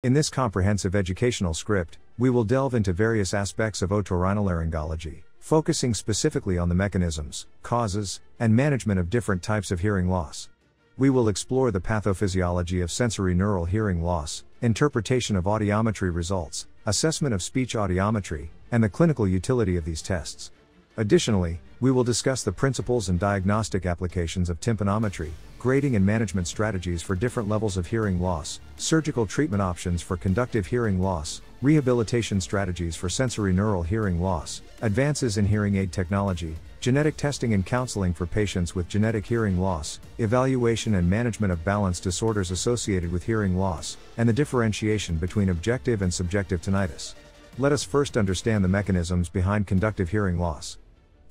In this comprehensive educational script, we will delve into various aspects of otorhinolaryngology, focusing specifically on the mechanisms, causes, and management of different types of hearing loss. We will explore the pathophysiology of sensory neural hearing loss, interpretation of audiometry results, assessment of speech audiometry, and the clinical utility of these tests. Additionally, we will discuss the principles and diagnostic applications of tympanometry, grading and management strategies for different levels of hearing loss, surgical treatment options for conductive hearing loss, rehabilitation strategies for sensory neural hearing loss, advances in hearing aid technology, genetic testing and counseling for patients with genetic hearing loss, evaluation and management of balance disorders associated with hearing loss, and the differentiation between objective and subjective tinnitus. Let us first understand the mechanisms behind conductive hearing loss.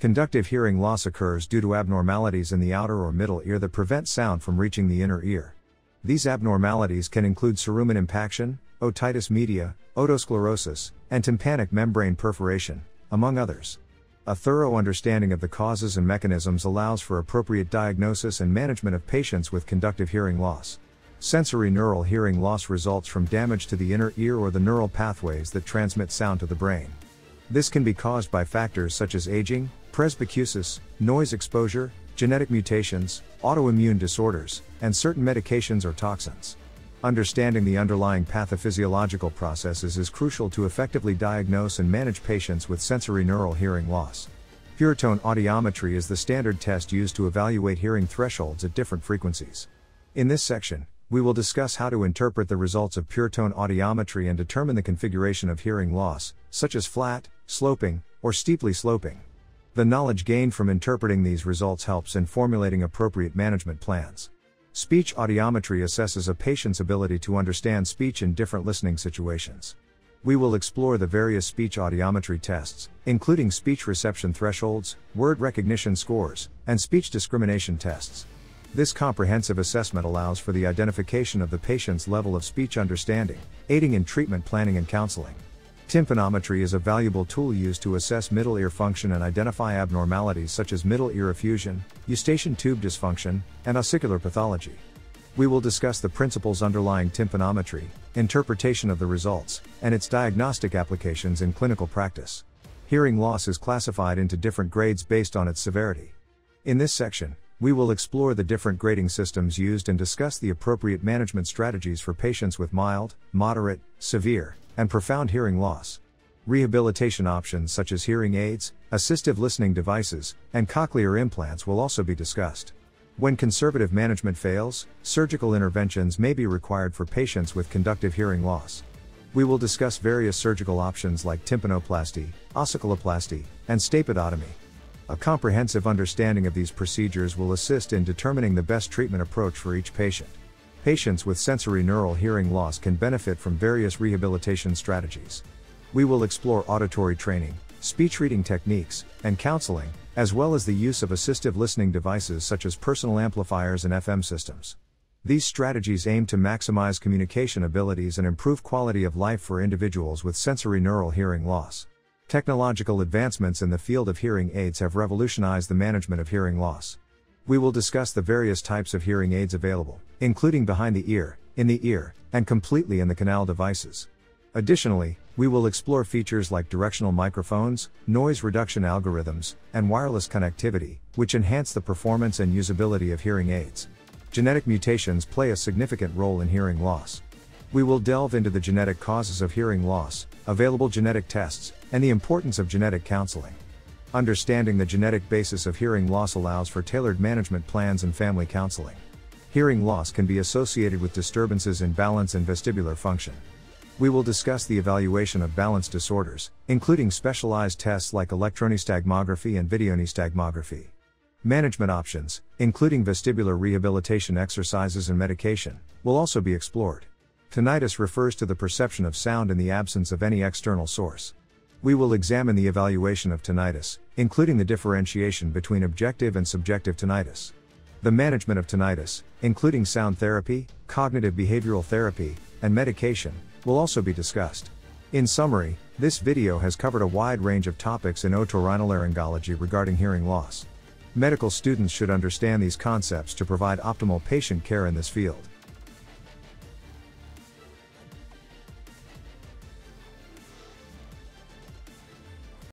Conductive hearing loss occurs due to abnormalities in the outer or middle ear that prevent sound from reaching the inner ear. These abnormalities can include cerumen impaction, otitis media, otosclerosis, and tympanic membrane perforation, among others. A thorough understanding of the causes and mechanisms allows for appropriate diagnosis and management of patients with conductive hearing loss. Sensory neural hearing loss results from damage to the inner ear or the neural pathways that transmit sound to the brain. This can be caused by factors such as aging, presbycusis, noise exposure, genetic mutations, autoimmune disorders, and certain medications or toxins. Understanding the underlying pathophysiological processes is crucial to effectively diagnose and manage patients with sensory neural hearing loss. Purtone audiometry is the standard test used to evaluate hearing thresholds at different frequencies. In this section, we will discuss how to interpret the results of purtone audiometry and determine the configuration of hearing loss, such as flat, sloping, or steeply sloping. The knowledge gained from interpreting these results helps in formulating appropriate management plans. Speech audiometry assesses a patient's ability to understand speech in different listening situations. We will explore the various speech audiometry tests, including speech reception thresholds, word recognition scores, and speech discrimination tests. This comprehensive assessment allows for the identification of the patient's level of speech understanding, aiding in treatment planning and counseling. Tympanometry is a valuable tool used to assess middle ear function and identify abnormalities such as middle ear effusion, eustachian tube dysfunction, and ossicular pathology. We will discuss the principles underlying tympanometry, interpretation of the results, and its diagnostic applications in clinical practice. Hearing loss is classified into different grades based on its severity. In this section, we will explore the different grading systems used and discuss the appropriate management strategies for patients with mild, moderate, severe, and profound hearing loss. Rehabilitation options such as hearing aids, assistive listening devices, and cochlear implants will also be discussed. When conservative management fails, surgical interventions may be required for patients with conductive hearing loss. We will discuss various surgical options like tympanoplasty, ossiculoplasty, and stapedidomy. A comprehensive understanding of these procedures will assist in determining the best treatment approach for each patient. Patients with sensory neural hearing loss can benefit from various rehabilitation strategies. We will explore auditory training, speech reading techniques, and counseling, as well as the use of assistive listening devices such as personal amplifiers and FM systems. These strategies aim to maximize communication abilities and improve quality of life for individuals with sensory neural hearing loss. Technological advancements in the field of hearing aids have revolutionized the management of hearing loss. We will discuss the various types of hearing aids available, including behind the ear, in the ear, and completely in the canal devices. Additionally, we will explore features like directional microphones, noise reduction algorithms, and wireless connectivity, which enhance the performance and usability of hearing aids. Genetic mutations play a significant role in hearing loss. We will delve into the genetic causes of hearing loss, available genetic tests, and the importance of genetic counseling. Understanding the genetic basis of hearing loss allows for tailored management plans and family counseling. Hearing loss can be associated with disturbances in balance and vestibular function. We will discuss the evaluation of balance disorders, including specialized tests like electronystagmography and videonystagmography. Management options, including vestibular rehabilitation exercises and medication, will also be explored. Tinnitus refers to the perception of sound in the absence of any external source. We will examine the evaluation of tinnitus, including the differentiation between objective and subjective tinnitus. The management of tinnitus, including sound therapy, cognitive behavioral therapy, and medication, will also be discussed. In summary, this video has covered a wide range of topics in otorhinolaryngology regarding hearing loss. Medical students should understand these concepts to provide optimal patient care in this field.